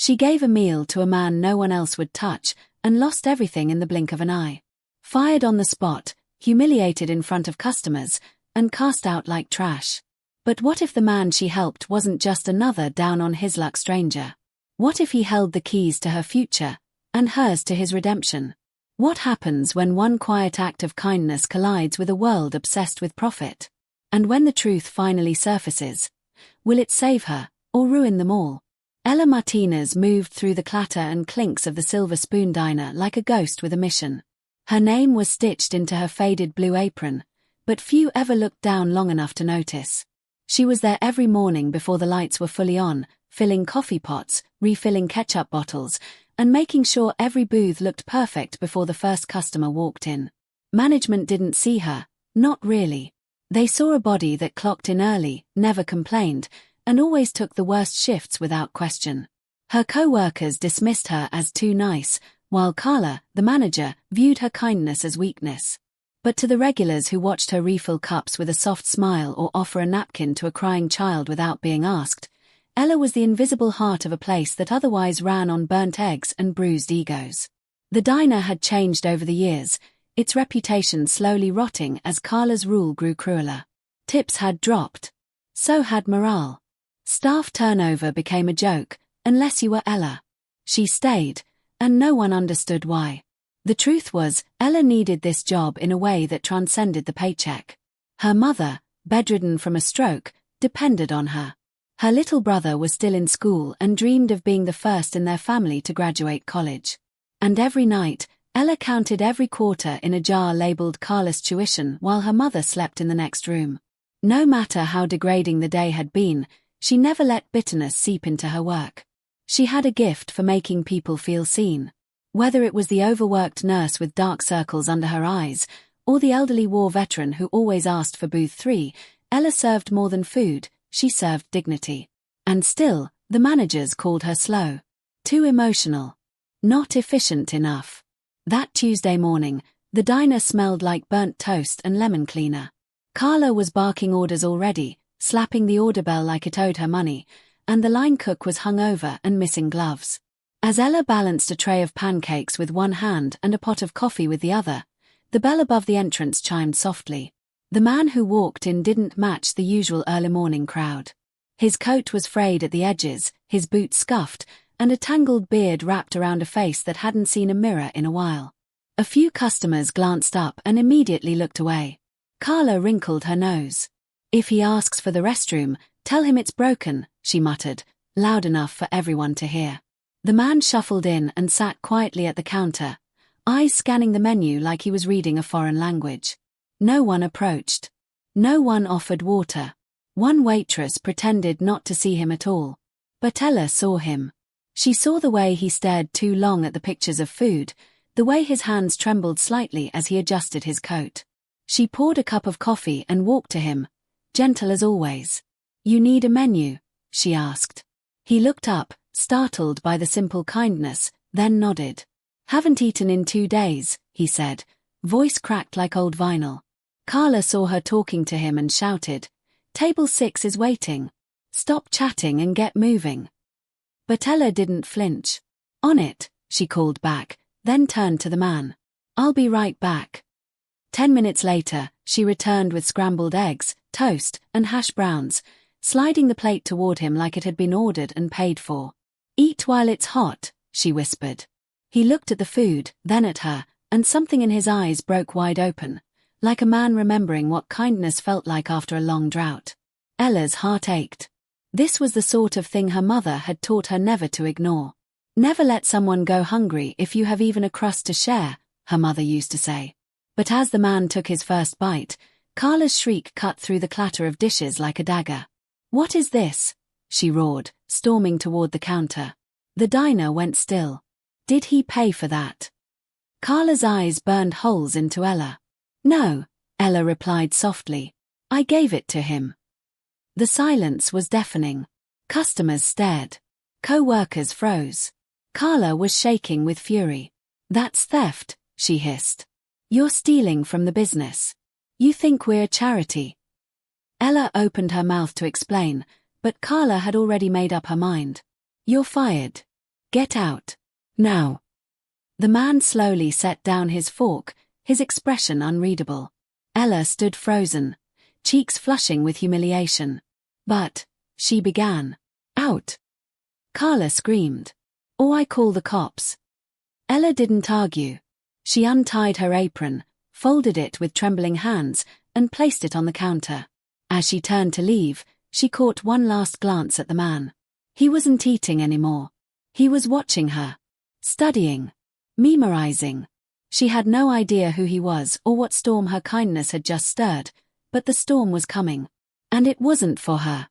She gave a meal to a man no one else would touch, and lost everything in the blink of an eye. Fired on the spot, humiliated in front of customers, and cast out like trash. But what if the man she helped wasn't just another down-on-his-luck stranger? What if he held the keys to her future, and hers to his redemption? What happens when one quiet act of kindness collides with a world obsessed with profit? And when the truth finally surfaces, will it save her, or ruin them all? Ella Martinez moved through the clatter and clinks of the Silver Spoon diner like a ghost with a mission. Her name was stitched into her faded blue apron, but few ever looked down long enough to notice. She was there every morning before the lights were fully on, filling coffee pots, refilling ketchup bottles, and making sure every booth looked perfect before the first customer walked in. Management didn't see her, not really. They saw a body that clocked in early, never complained, and always took the worst shifts without question. Her co-workers dismissed her as too nice, while Carla, the manager, viewed her kindness as weakness. But to the regulars who watched her refill cups with a soft smile or offer a napkin to a crying child without being asked, Ella was the invisible heart of a place that otherwise ran on burnt eggs and bruised egos. The diner had changed over the years, its reputation slowly rotting as Carla's rule grew crueler. Tips had dropped. So had morale. Staff turnover became a joke, unless you were Ella. She stayed, and no one understood why. The truth was, Ella needed this job in a way that transcended the paycheck. Her mother, bedridden from a stroke, depended on her. Her little brother was still in school and dreamed of being the first in their family to graduate college. And every night, Ella counted every quarter in a jar labeled Carla's tuition while her mother slept in the next room. No matter how degrading the day had been, she never let bitterness seep into her work. She had a gift for making people feel seen. Whether it was the overworked nurse with dark circles under her eyes, or the elderly war veteran who always asked for booth 3, Ella served more than food, she served dignity. And still, the managers called her slow. Too emotional. Not efficient enough. That Tuesday morning, the diner smelled like burnt toast and lemon cleaner. Carla was barking orders already, slapping the order bell like it owed her money, and the line cook was hungover and missing gloves. As Ella balanced a tray of pancakes with one hand and a pot of coffee with the other, the bell above the entrance chimed softly. The man who walked in didn't match the usual early morning crowd. His coat was frayed at the edges, his boots scuffed, and a tangled beard wrapped around a face that hadn't seen a mirror in a while. A few customers glanced up and immediately looked away. Carla wrinkled her nose. "If he asks for the restroom, tell him it's broken," she muttered, loud enough for everyone to hear. The man shuffled in and sat quietly at the counter, eyes scanning the menu like he was reading a foreign language. No one approached. No one offered water. One waitress pretended not to see him at all. But Ella saw him. She saw the way he stared too long at the pictures of food, the way his hands trembled slightly as he adjusted his coat. She poured a cup of coffee and walked to him, gentle as always. "You need a menu?" she asked. He looked up, startled by the simple kindness, then nodded. "Haven't eaten in 2 days," he said, voice cracked like old vinyl. Carla saw her talking to him and shouted, "Table 6 is waiting. Stop chatting and get moving." But Ella didn't flinch. "On it," she called back, then turned to the man. "I'll be right back." 10 minutes later, she returned with scrambled eggs, toast, and hash browns, sliding the plate toward him like it had been ordered and paid for. "Eat while it's hot," she whispered. He looked at the food, then at her, and something in his eyes broke wide open, like a man remembering what kindness felt like after a long drought. Ella's heart ached. This was the sort of thing her mother had taught her never to ignore. "Never let someone go hungry if you have even a crust to share," her mother used to say. But as the man took his first bite, Carla's shriek cut through the clatter of dishes like a dagger. "What is this?" she roared, storming toward the counter. The diner went still. "Did he pay for that?" Carla's eyes burned holes into Ella. "No," Ella replied softly. "I gave it to him." The silence was deafening. Customers stared. Co-workers froze. Carla was shaking with fury. "That's theft," she hissed. "You're stealing from the business. You think we're a charity." Ella opened her mouth to explain, but Carla had already made up her mind. "You're fired." Get out. Now. The man slowly set down his fork, his expression unreadable. Ella stood frozen, cheeks flushing with humiliation. But, she began. Out. Carla screamed. Or I call the cops. Ella didn't argue. She untied her apron, folded it with trembling hands, and placed it on the counter. As she turned to leave, she caught one last glance at the man. He wasn't eating anymore. He was watching her. Studying. Memorizing. She had no idea who he was or what storm her kindness had just stirred, but the storm was coming. And it wasn't for her.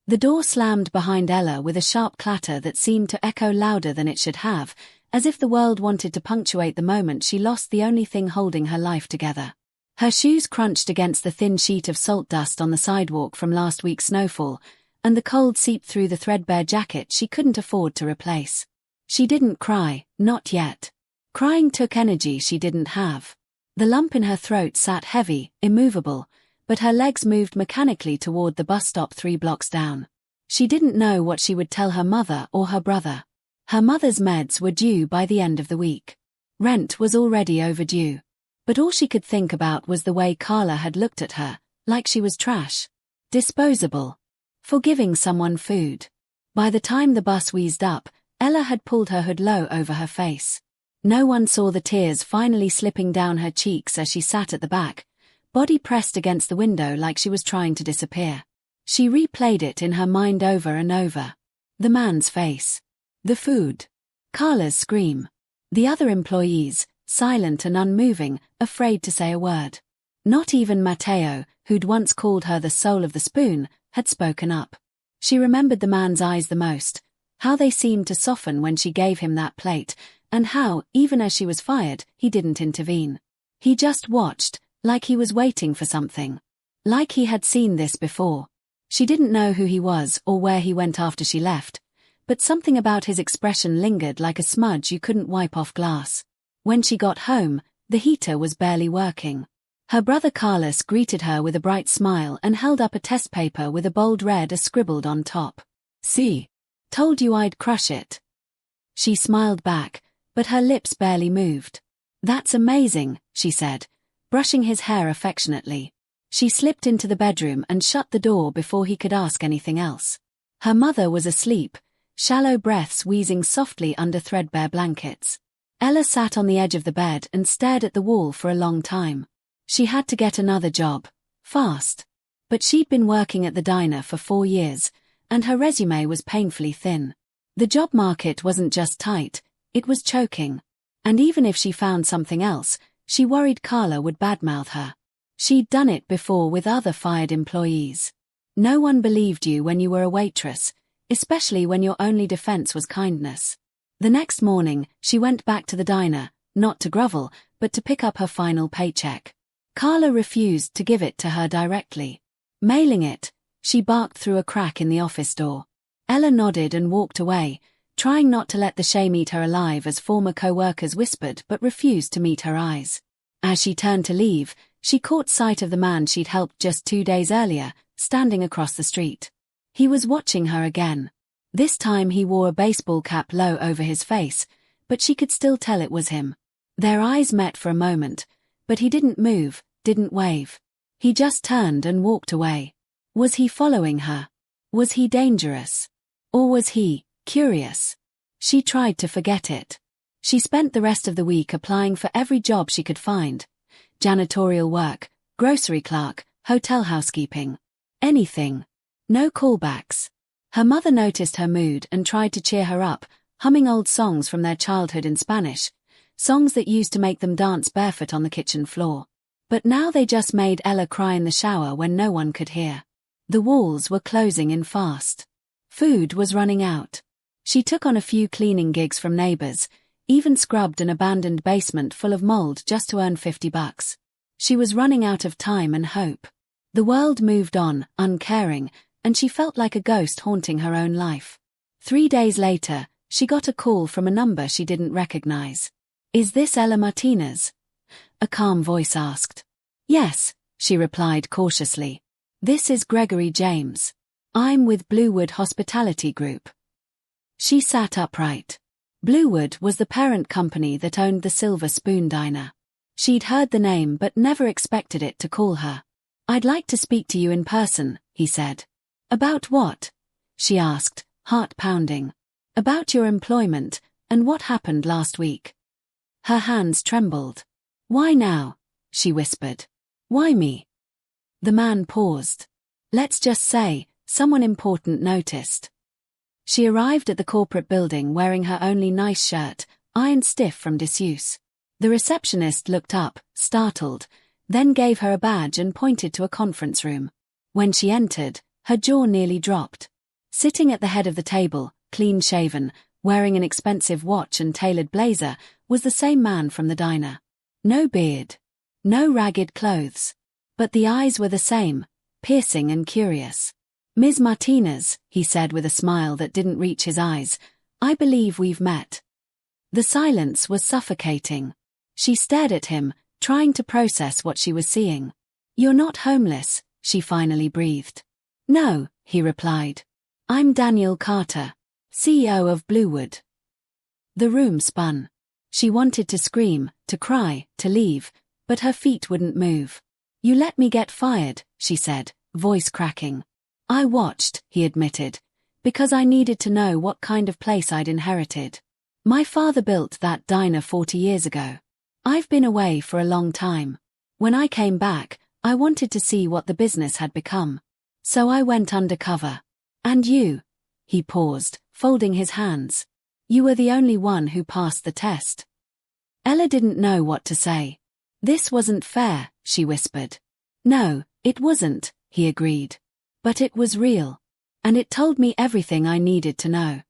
The door slammed behind Ella with a sharp clatter that seemed to echo louder than it should have, as if the world wanted to punctuate the moment she lost the only thing holding her life together. Her shoes crunched against the thin sheet of salt dust on the sidewalk from last week's snowfall, and the cold seeped through the threadbare jacket she couldn't afford to replace. She didn't cry, not yet. Crying took energy she didn't have. The lump in her throat sat heavy, immovable, but her legs moved mechanically toward the bus stop 3 blocks down. She didn't know what she would tell her mother or her brother. Her mother's meds were due by the end of the week. Rent was already overdue. But all she could think about was the way Carla had looked at her, like she was trash. Disposable. For giving someone food. By the time the bus wheezed up, Ella had pulled her hood low over her face. No one saw the tears finally slipping down her cheeks as she sat at the back, body pressed against the window like she was trying to disappear. She replayed it in her mind over and over. The man's face. The food. Carla's scream. The other employees, silent and unmoving, afraid to say a word. Not even Matteo, who'd once called her the soul of the spoon, had spoken up. She remembered the man's eyes the most, how they seemed to soften when she gave him that plate, and how, even as she was fired, he didn't intervene. He just watched, like he was waiting for something. Like he had seen this before. She didn't know who he was or where he went after she left, but something about his expression lingered like a smudge you couldn't wipe off glass. When she got home, the heater was barely working. Her brother Carlos greeted her with a bright smile and held up a test paper with a bold red scribbled on top. See? Told you I'd crush it. She smiled back, but her lips barely moved. That's amazing, she said, brushing his hair affectionately. She slipped into the bedroom and shut the door before he could ask anything else. Her mother was asleep, shallow breaths wheezing softly under threadbare blankets. Ella sat on the edge of the bed and stared at the wall for a long time. She had to get another job. Fast. But she'd been working at the diner for 4 years, and her resume was painfully thin. The job market wasn't just tight, it was choking. And even if she found something else, she worried Carla would badmouth her. She'd done it before with other fired employees. No one believed you when you were a waitress, especially when your only defense was kindness. The next morning, she went back to the diner, not to grovel, but to pick up her final paycheck. Carla refused to give it to her directly. Mailing it, she barked through a crack in the office door. Ella nodded and walked away, trying not to let the shame eat her alive as former co-workers whispered but refused to meet her eyes. As she turned to leave, she caught sight of the man she'd helped just 2 days earlier, standing across the street. He was watching her again. This time he wore a baseball cap low over his face, but she could still tell it was him. Their eyes met for a moment, but he didn't move, didn't wave. He just turned and walked away. Was he following her? Was he dangerous? Or was he curious? She tried to forget it. She spent the rest of the week applying for every job she could find. Janitorial work, grocery clerk, hotel housekeeping. Anything. No callbacks. Her mother noticed her mood and tried to cheer her up, humming old songs from their childhood in Spanish, songs that used to make them dance barefoot on the kitchen floor. But now they just made Ella cry in the shower when no one could hear. The walls were closing in fast. Food was running out. She took on a few cleaning gigs from neighbors, even scrubbed an abandoned basement full of mold just to earn $50. She was running out of time and hope. The world moved on, uncaring, and she felt like a ghost haunting her own life. 3 days later, she got a call from a number she didn't recognize. "Is this Ella Martinez?" a calm voice asked. "Yes," she replied cautiously. "This is Gregory James. I'm with Bluewood Hospitality Group." She sat upright. Bluewood was the parent company that owned the Silver Spoon Diner. She'd heard the name but never expected it to call her. "I'd like to speak to you in person," he said. "About what?" she asked, heart pounding. "About your employment, and what happened last week." Her hands trembled. "Why now?" she whispered. "Why me?" The man paused. "Let's just say, someone important noticed." She arrived at the corporate building wearing her only nice shirt, ironed stiff from disuse. The receptionist looked up, startled, then gave her a badge and pointed to a conference room. When she entered, her jaw nearly dropped. Sitting at the head of the table, clean-shaven, wearing an expensive watch and tailored blazer, was the same man from the diner. No beard. No ragged clothes. But the eyes were the same, piercing and curious. "Ms. Martinez," he said with a smile that didn't reach his eyes, "I believe we've met." The silence was suffocating. She stared at him, trying to process what she was seeing. "You're not homeless," she finally breathed. "No," he replied. "I'm Daniel Carter, CEO of Bluewood." The room spun. She wanted to scream, to cry, to leave, but her feet wouldn't move. "You let me get fired," she said, voice cracking. "I watched," he admitted, "because I needed to know what kind of place I'd inherited. My father built that diner 40 years ago. I've been away for a long time. When I came back, I wanted to see what the business had become. So I went undercover. And you?" He paused, folding his hands. "You were the only one who passed the test." Ella didn't know what to say. "This wasn't fair," she whispered. "No, it wasn't," he agreed. "But it was real. And it told me everything I needed to know."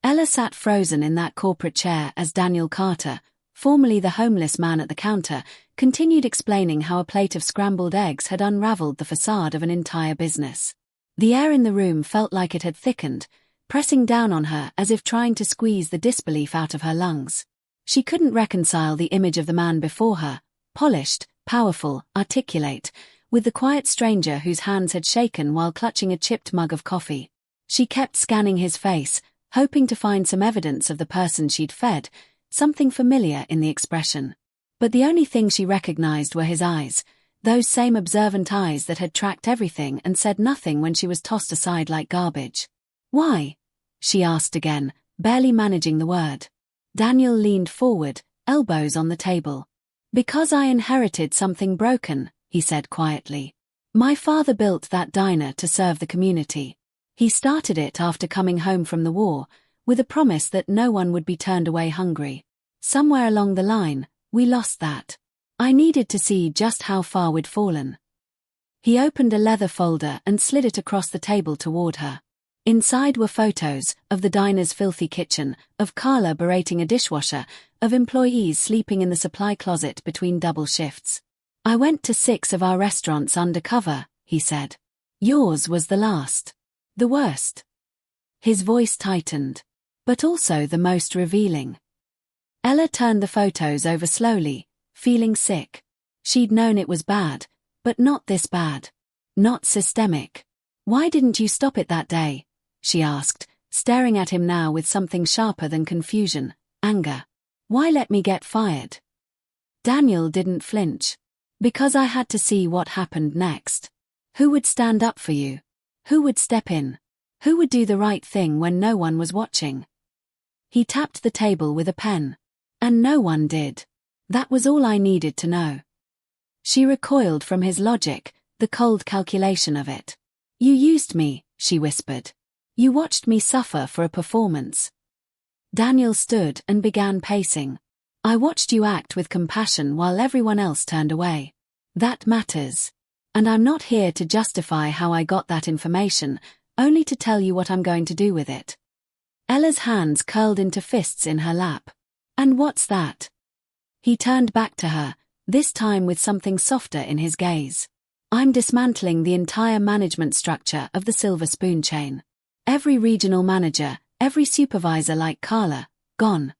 Ella sat frozen in that corporate chair as Daniel Carter, formerly the homeless man at the counter, continued explaining how a plate of scrambled eggs had unraveled the facade of an entire business. The air in the room felt like it had thickened, pressing down on her as if trying to squeeze the disbelief out of her lungs. She couldn't reconcile the image of the man before her, polished, powerful, articulate, with the quiet stranger whose hands had shaken while clutching a chipped mug of coffee. She kept scanning his face, hoping to find some evidence of the person she'd fed, something familiar in the expression. But the only thing she recognized were his eyes, those same observant eyes that had tracked everything and said nothing when she was tossed aside like garbage. "Why?" she asked again, barely managing the word. Daniel leaned forward, elbows on the table. "Because I inherited something broken," he said quietly. "My father built that diner to serve the community. He started it after coming home from the war, with a promise that no one would be turned away hungry. Somewhere along the line, we lost that. I needed to see just how far we'd fallen." He opened a leather folder and slid it across the table toward her. Inside were photos of the diner's filthy kitchen, of Carla berating a dishwasher, of employees sleeping in the supply closet between double shifts. "I went to 6 of our restaurants undercover," he said. "Yours was the last. The worst." His voice tightened. "But also the most revealing." Ella turned the photos over slowly, feeling sick. She'd known it was bad, but not this bad. Not systemic. "Why didn't you stop it that day?" she asked, staring at him now with something sharper than confusion, anger. "Why let me get fired?" Daniel didn't flinch. "Because I had to see what happened next. Who would stand up for you? Who would step in? Who would do the right thing when no one was watching?" He tapped the table with a pen. "And no one did. That was all I needed to know." She recoiled from his logic, the cold calculation of it. "You used me," she whispered. "You watched me suffer for a performance." Daniel stood and began pacing. "I watched you act with compassion while everyone else turned away. That matters. And I'm not here to justify how I got that information, only to tell you what I'm going to do with it." Ella's hands curled into fists in her lap. "And what's that?" He turned back to her, this time with something softer in his gaze. "I'm dismantling the entire management structure of the Silver Spoon chain. Every regional manager, every supervisor like Carla, gone."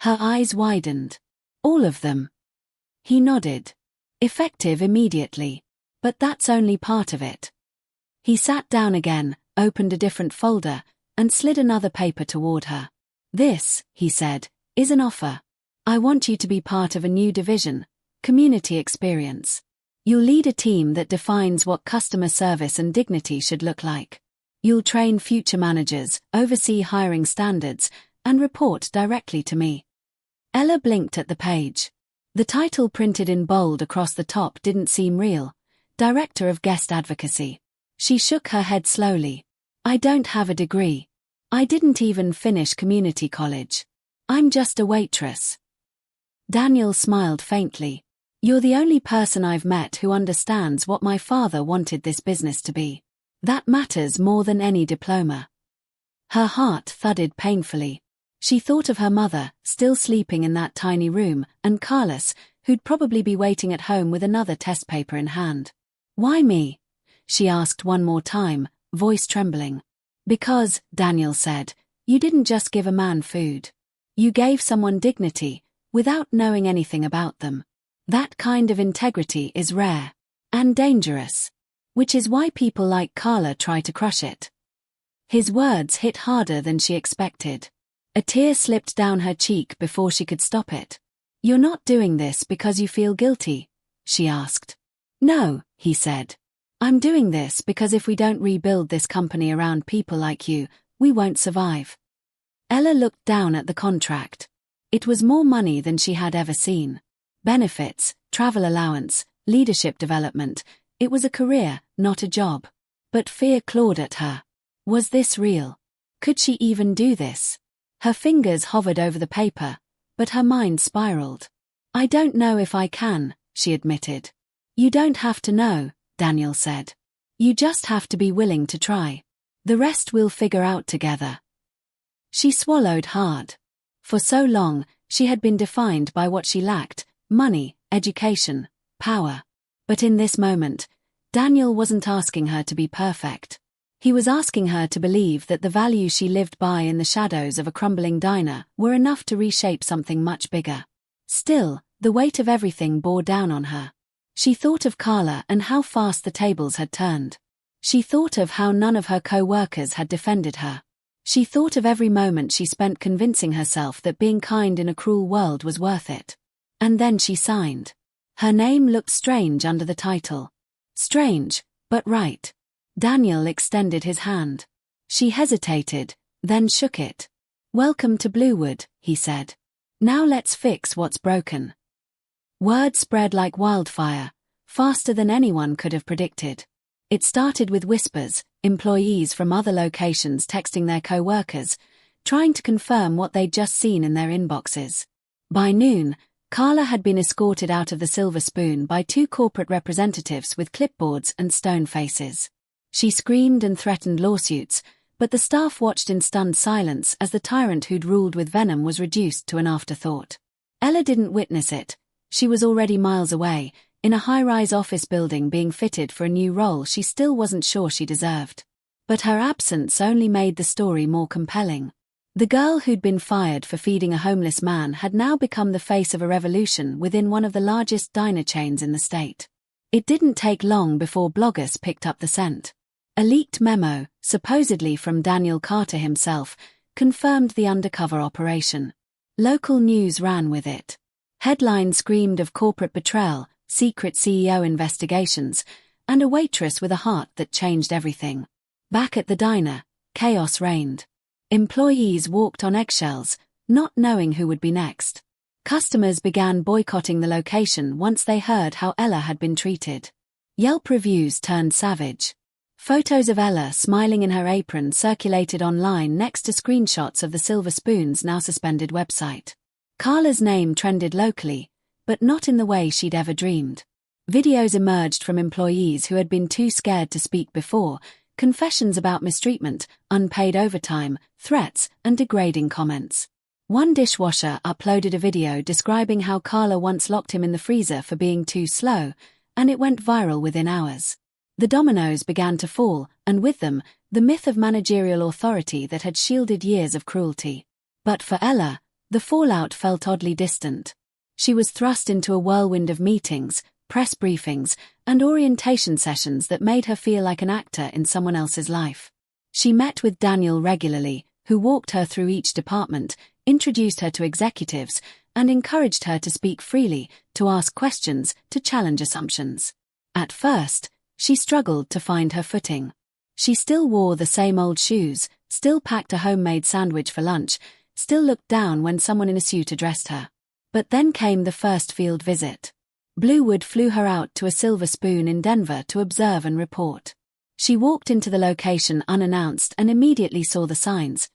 Her eyes widened. "All of them?" He nodded. "Effective immediately. But that's only part of it." He sat down again, opened a different folder, and slid another paper toward her. "This," he said, "is an offer. I want you to be part of a new division, community experience. You'll lead a team that defines what customer service and dignity should look like. You'll train future managers, oversee hiring standards, and report directly to me." Ella blinked at the page. The title printed in bold across the top didn't seem real. Director of Guest Advocacy. She shook her head slowly. "I don't have a degree. I didn't even finish community college. I'm just a waitress." Daniel smiled faintly. "You're the only person I've met who understands what my father wanted this business to be. That matters more than any diploma." Her heart thudded painfully. She thought of her mother, still sleeping in that tiny room, and Carlos, who'd probably be waiting at home with another test paper in hand. "Why me?" she asked one more time, voice trembling. "Because," Daniel said, "you didn't just give a man food. You gave someone dignity, without knowing anything about them. That kind of integrity is rare. And dangerous. Which is why people like Carla try to crush it." His words hit harder than she expected. A tear slipped down her cheek before she could stop it. "You're not doing this because you feel guilty?" she asked. "No," he said. "I'm doing this because if we don't rebuild this company around people like you, we won't survive." Ella looked down at the contract. It was more money than she had ever seen. Benefits, travel allowance, leadership development. It was a career, not a job. But fear clawed at her. Was this real? Could she even do this? Her fingers hovered over the paper, but her mind spiraled. "I don't know if I can," she admitted. "You don't have to know," Daniel said. "You just have to be willing to try. The rest we'll figure out together." She swallowed hard. For so long, she had been defined by what she lacked: money, education, power. But in this moment, Daniel wasn't asking her to be perfect. He was asking her to believe that the values she lived by in the shadows of a crumbling diner were enough to reshape something much bigger. Still, the weight of everything bore down on her. She thought of Carla and how fast the tables had turned. She thought of how none of her co-workers had defended her. She thought of every moment she spent convincing herself that being kind in a cruel world was worth it. And then she signed. Her name looked strange under the title. Strange, but right. Daniel extended his hand. She hesitated, then shook it. "Welcome to Bluewood," he said. "Now let's fix what's broken." Word spread like wildfire, faster than anyone could have predicted. It started with whispers, employees from other locations texting their co-workers, trying to confirm what they'd just seen in their inboxes. By noon, Carla had been escorted out of the Silver Spoon by 2 corporate representatives with clipboards and stone faces. She screamed and threatened lawsuits, but the staff watched in stunned silence as the tyrant who'd ruled with venom was reduced to an afterthought. Ella didn't witness it. She was already miles away, in a high-rise office building being fitted for a new role she still wasn't sure she deserved. But her absence only made the story more compelling. The girl who'd been fired for feeding a homeless man had now become the face of a revolution within one of the largest diner chains in the state. It didn't take long before bloggers picked up the scent. A leaked memo, supposedly from Daniel Carter himself, confirmed the undercover operation. Local news ran with it. Headlines screamed of corporate betrayal, secret CEO investigations, and a waitress with a heart that changed everything. Back at the diner, chaos reigned. Employees walked on eggshells, not knowing who would be next. Customers began boycotting the location once they heard how Ella had been treated. Yelp reviews turned savage. Photos of Ella smiling in her apron circulated online next to screenshots of the Silver Spoon's now suspended website. Carla's name trended locally, but not in the way she'd ever dreamed. Videos emerged from employees who had been too scared to speak before, confessions about mistreatment, unpaid overtime, threats, and degrading comments. One dishwasher uploaded a video describing how Carla once locked him in the freezer for being too slow, and it went viral within hours. The dominoes began to fall, and with them, the myth of managerial authority that had shielded years of cruelty. But for Ella, the fallout felt oddly distant. She was thrust into a whirlwind of meetings, press briefings, and orientation sessions that made her feel like an actor in someone else's life. She met with Daniel regularly, who walked her through each department, introduced her to executives, and encouraged her to speak freely, to ask questions, to challenge assumptions. At first, she struggled to find her footing. She still wore the same old shoes, still packed a homemade sandwich for lunch, still looked down when someone in a suit addressed her. But then came the first field visit. Bluewood flew her out to a Silver Spoon in Denver to observe and report. She walked into the location unannounced and immediately saw the signs: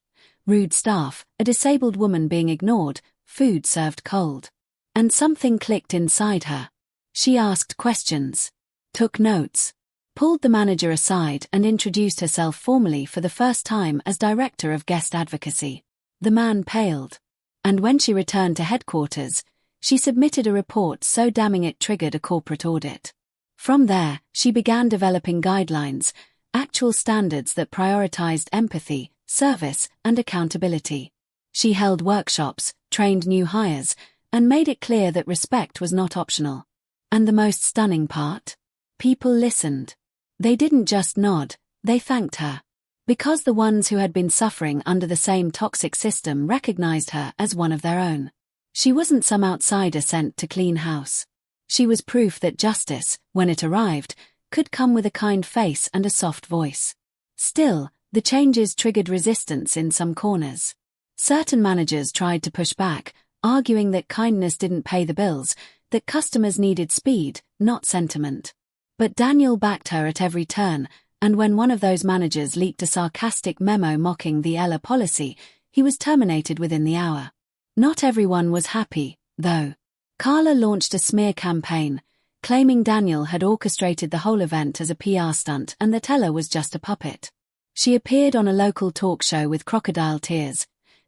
rude staff, a disabled woman being ignored, food served cold. And something clicked inside her. She asked questions, took notes, pulled the manager aside and introduced herself formally for the first time as Director of Guest Advocacy. The man paled. And when she returned to headquarters, she submitted a report so damning it triggered a corporate audit. From there, she began developing guidelines, actual standards that prioritized empathy, service, and accountability. She held workshops, trained new hires, and made it clear that respect was not optional. And the most stunning part? People listened. They didn't just nod, they thanked her. Because the ones who had been suffering under the same toxic system recognized her as one of their own. She wasn't some outsider sent to clean house. She was proof that justice, when it arrived, could come with a kind face and a soft voice. Still, the changes triggered resistance in some corners. Certain managers tried to push back, arguing that kindness didn't pay the bills, that customers needed speed, not sentiment. But Daniel backed her at every turn, and when one of those managers leaked a sarcastic memo mocking the Ella policy, he was terminated within the hour. Not everyone was happy, though. Carla launched a smear campaign, claiming Daniel had orchestrated the whole event as a PR stunt and that Ella was just a puppet. She appeared on a local talk show with crocodile tears,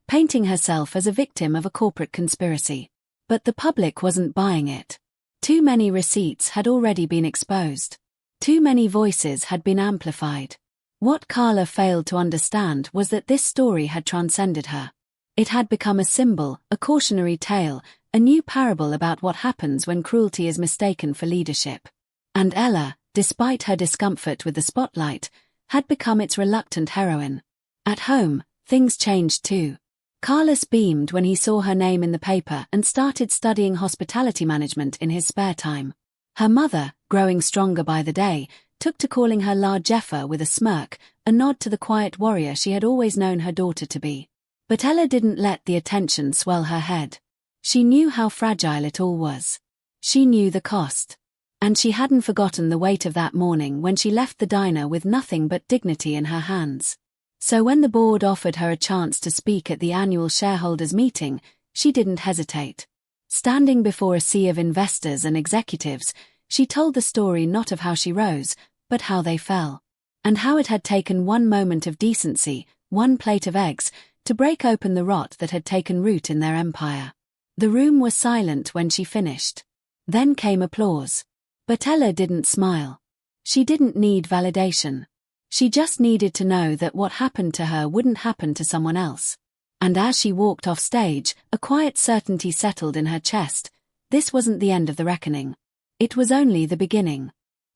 painting herself as a victim of a corporate conspiracy. But the public wasn't buying it. Too many receipts had already been exposed. Too many voices had been amplified. What Carla failed to understand was that this story had transcended her. It had become a symbol, a cautionary tale, a new parable about what happens when cruelty is mistaken for leadership. And Ella, despite her discomfort with the spotlight, had become its reluctant heroine. At home, things changed too. Carlos beamed when he saw her name in the paper and started studying hospitality management in his spare time. Her mother, growing stronger by the day, took to calling her La Jeffa with a smirk, a nod to the quiet warrior she had always known her daughter to be. But Ella didn't let the attention swell her head. She knew how fragile it all was. She knew the cost. And she hadn't forgotten the weight of that morning when she left the diner with nothing but dignity in her hands. So when the board offered her a chance to speak at the annual shareholders meeting, she didn't hesitate. Standing before a sea of investors and executives, she told the story not of how she rose, but how they fell. And how it had taken one moment of decency, one plate of eggs, to break open the rot that had taken root in their empire. The room was silent when she finished. Then came applause. But Ella didn't smile. She didn't need validation. She just needed to know that what happened to her wouldn't happen to someone else. And as she walked off stage, a quiet certainty settled in her chest. This wasn't the end of the reckoning. It was only the beginning.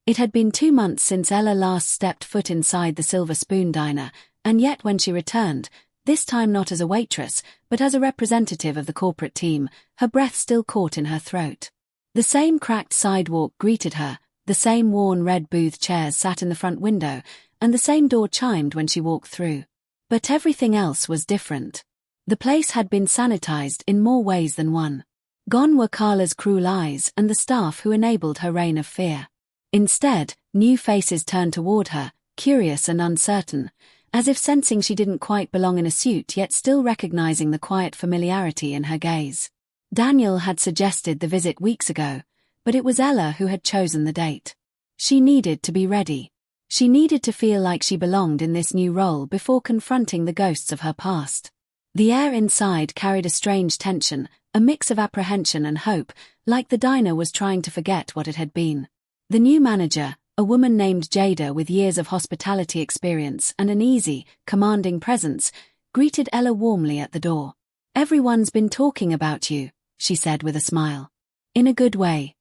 It had been 2 months since Ella last stepped foot inside the Silver Spoon diner, and yet when she returned, this time not as a waitress, but as a representative of the corporate team, her breath still caught in her throat. The same cracked sidewalk greeted her, the same worn red booth chairs sat in the front window, and the same door chimed when she walked through. But everything else was different. The place had been sanitized in more ways than one. Gone were Carla's cruel eyes and the staff who enabled her reign of fear. Instead, new faces turned toward her, curious and uncertain, as if sensing she didn't quite belong in a suit yet still recognizing the quiet familiarity in her gaze. Daniel had suggested the visit weeks ago, but it was Ella who had chosen the date. She needed to be ready. She needed to feel like she belonged in this new role before confronting the ghosts of her past. The air inside carried a strange tension, a mix of apprehension and hope, like the diner was trying to forget what it had been. The new manager, a woman named Jada with years of hospitality experience and an easy, commanding presence, greeted Ella warmly at the door. "Everyone's been talking about you," she said with a smile. "In a good way."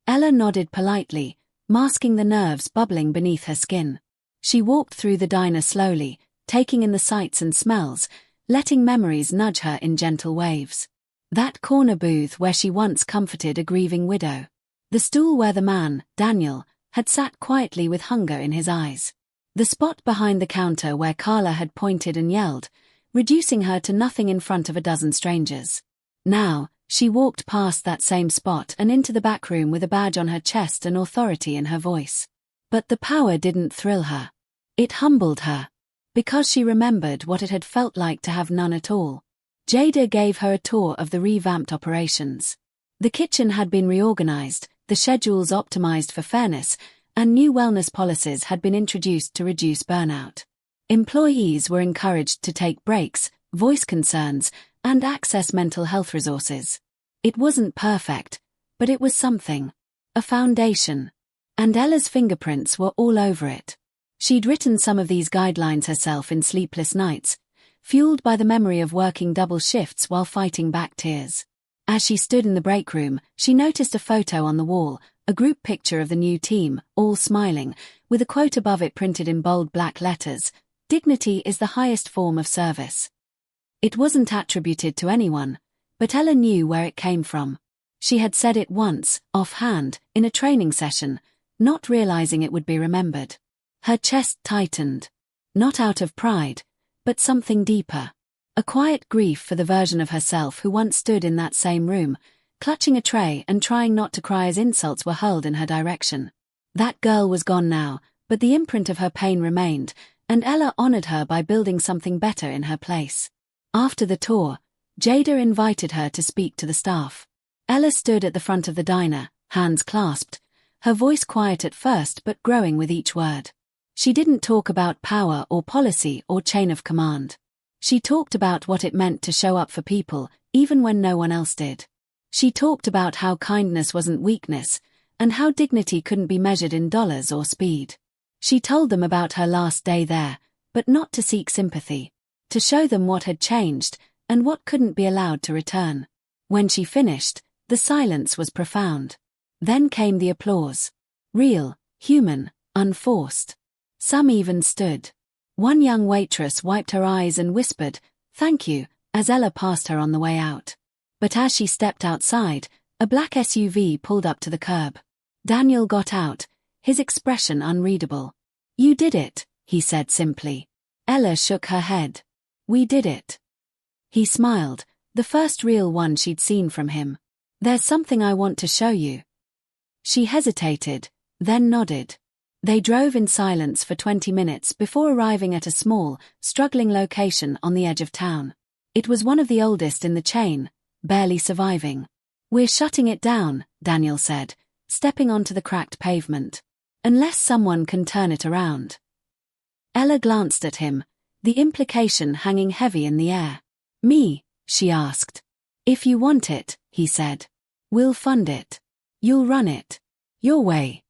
Ella nodded politely, masking the nerves bubbling beneath her skin. She walked through the diner slowly, taking in the sights and smells, letting memories nudge her in gentle waves. That corner booth where she once comforted a grieving widow. The stool where the man, Daniel, had sat quietly with hunger in his eyes. The spot behind the counter where Carla had pointed and yelled, reducing her to nothing in front of a dozen strangers. Now, she walked past that same spot and into the back room with a badge on her chest and authority in her voice. But the power didn't thrill her. It humbled her. Because she remembered what it had felt like to have none at all. Jada gave her a tour of the revamped operations. The kitchen had been reorganized, the schedules optimized for fairness, and new wellness policies had been introduced to reduce burnout. Employees were encouraged to take breaks, voice concerns, and access mental health resources. It wasn't perfect, but it was something. A foundation. And Ella's fingerprints were all over it. She'd written some of these guidelines herself in sleepless nights, fueled by the memory of working double shifts while fighting back tears. As she stood in the break room, she noticed a photo on the wall, a group picture of the new team, all smiling, with a quote above it printed in bold black letters, "Dignity is the highest form of service." It wasn't attributed to anyone, but Ella knew where it came from. She had said it once, offhand, in a training session, not realizing it would be remembered. Her chest tightened. Not out of pride, but something deeper. A quiet grief for the version of herself who once stood in that same room, clutching a tray and trying not to cry as insults were hurled in her direction. That girl was gone now, but the imprint of her pain remained, and Ella honored her by building something better in her place. After the tour, Jada invited her to speak to the staff. Ella stood at the front of the diner, hands clasped, her voice quiet at first but growing with each word. She didn't talk about power or policy or chain of command. She talked about what it meant to show up for people, even when no one else did. She talked about how kindness wasn't weakness, and how dignity couldn't be measured in dollars or speed. She told them about her last day there, but not to seek sympathy. To show them what had changed, and what couldn't be allowed to return. When she finished, the silence was profound. Then came the applause. Real, human, unforced. Some even stood. One young waitress wiped her eyes and whispered, "Thank you," as Ella passed her on the way out. But as she stepped outside, a black SUV pulled up to the curb. Daniel got out, his expression unreadable. "You did it," he said simply. Ella shook her head. "We did it." He smiled, the first real one she'd seen from him. "There's something I want to show you." She hesitated, then nodded. They drove in silence for 20 minutes before arriving at a small, struggling location on the edge of town. It was one of the oldest in the chain, barely surviving. "We're shutting it down," Daniel said, stepping onto the cracked pavement. "Unless someone can turn it around." Ella glanced at him, the implication hanging heavy in the air. "Me?" she asked. "If you want it," he said. "We'll fund it. You'll run it. Your way."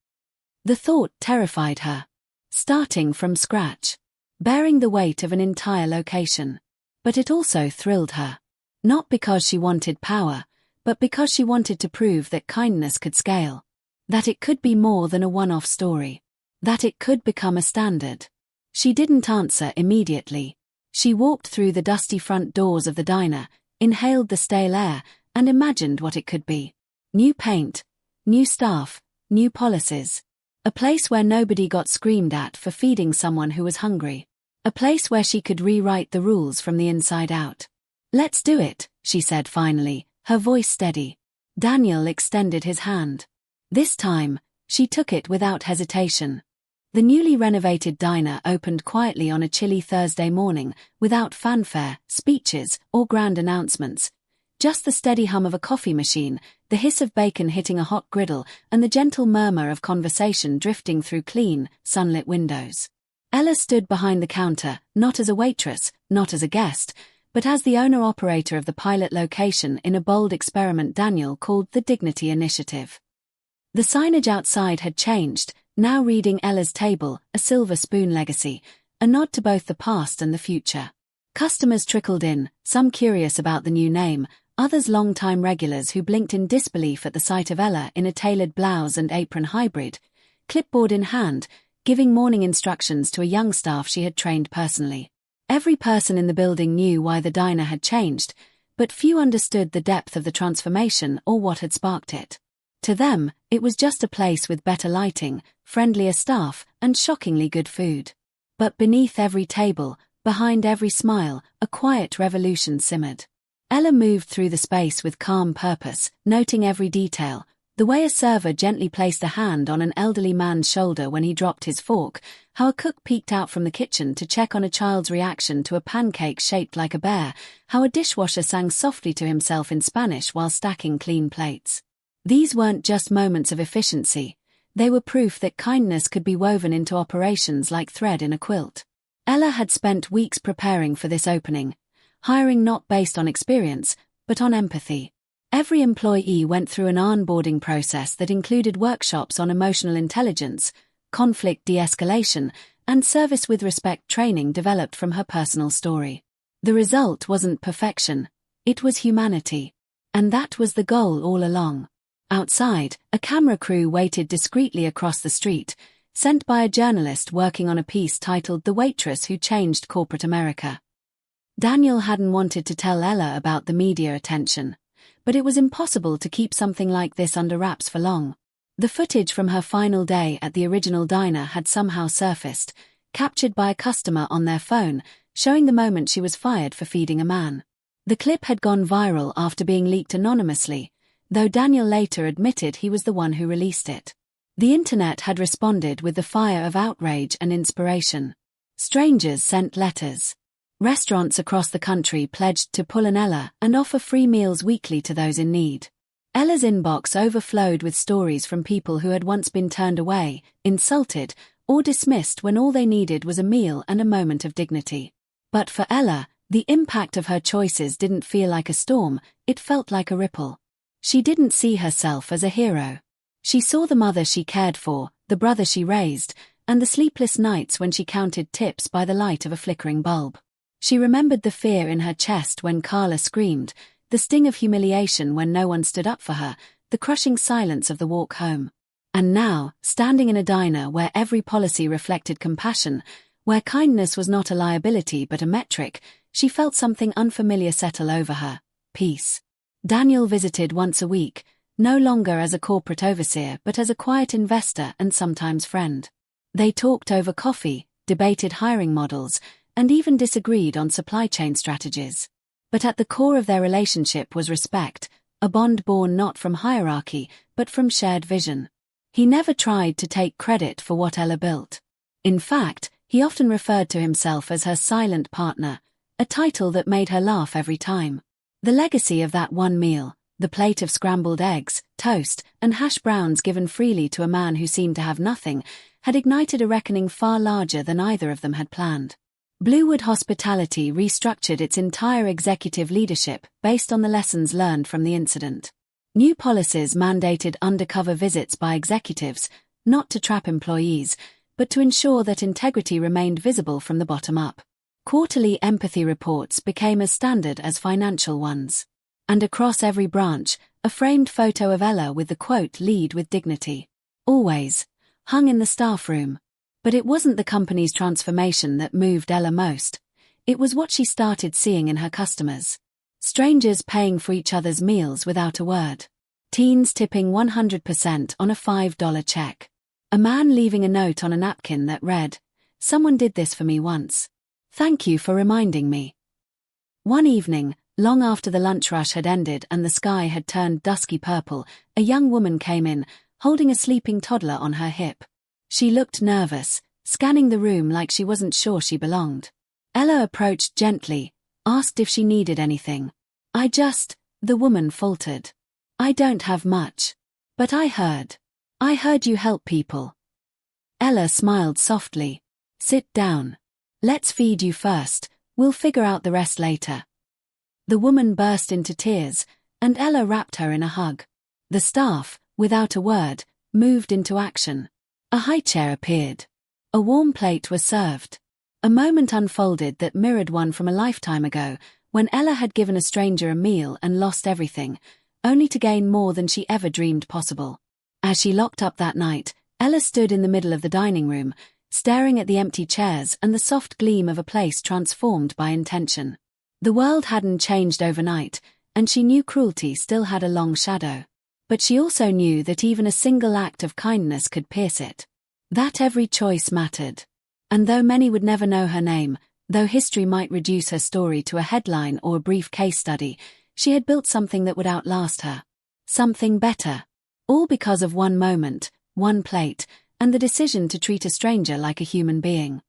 The thought terrified her. Starting from scratch. Bearing the weight of an entire location. But it also thrilled her. Not because she wanted power, but because she wanted to prove that kindness could scale. That it could be more than a one-off story. That it could become a standard. She didn't answer immediately. She walked through the dusty front doors of the diner, inhaled the stale air, and imagined what it could be. New paint, new staff, new policies. A place where nobody got screamed at for feeding someone who was hungry. A place where she could rewrite the rules from the inside out. "Let's do it," she said finally, her voice steady. Daniel extended his hand. This time, she took it without hesitation. The newly renovated diner opened quietly on a chilly Thursday morning, without fanfare, speeches, or grand announcements. Just the steady hum of a coffee machine, the hiss of bacon hitting a hot griddle, and the gentle murmur of conversation drifting through clean, sunlit windows. Ella stood behind the counter, not as a waitress, not as a guest, but as the owner-operator of the pilot location in a bold experiment Daniel called the Dignity Initiative. The signage outside had changed, now reading Ella's table, a silver spoon legacy, a nod to both the past and the future. Customers trickled in, some curious about the new name, others long-time regulars who blinked in disbelief at the sight of Ella in a tailored blouse and apron hybrid, clipboard in hand, giving morning instructions to a young staff she had trained personally. Every person in the building knew why the diner had changed, but few understood the depth of the transformation or what had sparked it. To them, it was just a place with better lighting, friendlier staff, and shockingly good food. But beneath every table, behind every smile, a quiet revolution simmered. Ella moved through the space with calm purpose, noting every detail, the way a server gently placed a hand on an elderly man's shoulder when he dropped his fork, how a cook peeked out from the kitchen to check on a child's reaction to a pancake shaped like a bear, how a dishwasher sang softly to himself in Spanish while stacking clean plates. These weren't just moments of efficiency, they were proof that kindness could be woven into operations like thread in a quilt. Ella had spent weeks preparing for this opening, hiring not based on experience, but on empathy. Every employee went through an onboarding process that included workshops on emotional intelligence, conflict de-escalation, and service with respect training developed from her personal story. The result wasn't perfection, it was humanity. And that was the goal all along. Outside, a camera crew waited discreetly across the street, sent by a journalist working on a piece titled The Waitress Who Changed Corporate America. Daniel hadn't wanted to tell Ella about the media attention, but it was impossible to keep something like this under wraps for long. The footage from her final day at the original diner had somehow surfaced, captured by a customer on their phone, showing the moment she was fired for feeding a man. The clip had gone viral after being leaked anonymously, though Daniel later admitted he was the one who released it. The internet had responded with the fire of outrage and inspiration. Strangers sent letters. Restaurants across the country pledged to pull an Ella and offer free meals weekly to those in need. Ella's inbox overflowed with stories from people who had once been turned away, insulted, or dismissed when all they needed was a meal and a moment of dignity. But for Ella, the impact of her choices didn't feel like a storm, it felt like a ripple. She didn't see herself as a hero. She saw the mother she cared for, the brother she raised, and the sleepless nights when she counted tips by the light of a flickering bulb. She remembered the fear in her chest when Carla screamed, the sting of humiliation when no one stood up for her, the crushing silence of the walk home. And now, standing in a diner where every policy reflected compassion, where kindness was not a liability but a metric, she felt something unfamiliar settle over her: peace. Daniel visited once a week, no longer as a corporate overseer but as a quiet investor and sometimes friend. They talked over coffee, debated hiring models, and even disagreed on supply chain strategies. But at the core of their relationship was respect, a bond born not from hierarchy, but from shared vision. He never tried to take credit for what Ella built. In fact, he often referred to himself as her silent partner, a title that made her laugh every time. The legacy of that one meal, the plate of scrambled eggs, toast, and hash browns given freely to a man who seemed to have nothing, had ignited a reckoning far larger than either of them had planned. Bluewood Hospitality restructured its entire executive leadership based on the lessons learned from the incident. New policies mandated undercover visits by executives, not to trap employees, but to ensure that integrity remained visible from the bottom up. Quarterly empathy reports became as standard as financial ones. And across every branch, a framed photo of Ella with the quote "Lead with dignity" always hung in the staff room. But it wasn't the company's transformation that moved Ella most. It was what she started seeing in her customers. Strangers paying for each other's meals without a word. Teens tipping 100% on a $5 check. A man leaving a note on a napkin that read, "Someone did this for me once. Thank you for reminding me." One evening, long after the lunch rush had ended and the sky had turned dusky purple, a young woman came in, holding a sleeping toddler on her hip. She looked nervous, scanning the room like she wasn't sure she belonged. Ella approached gently, asked if she needed anything. The woman faltered. "I don't have much. But I heard you help people." Ella smiled softly. "Sit down. Let's feed you first, we'll figure out the rest later." The woman burst into tears, and Ella wrapped her in a hug. The staff, without a word, moved into action. A high chair appeared. A warm plate was served. A moment unfolded that mirrored one from a lifetime ago, when Ella had given a stranger a meal and lost everything, only to gain more than she ever dreamed possible. As she locked up that night, Ella stood in the middle of the dining room, staring at the empty chairs and the soft gleam of a place transformed by intention. The world hadn't changed overnight, and she knew cruelty still had a long shadow. But she also knew that even a single act of kindness could pierce it. That every choice mattered. And though many would never know her name, though history might reduce her story to a headline or a brief case study, she had built something that would outlast her. Something better. All because of one moment, one plate, and the decision to treat a stranger like a human being.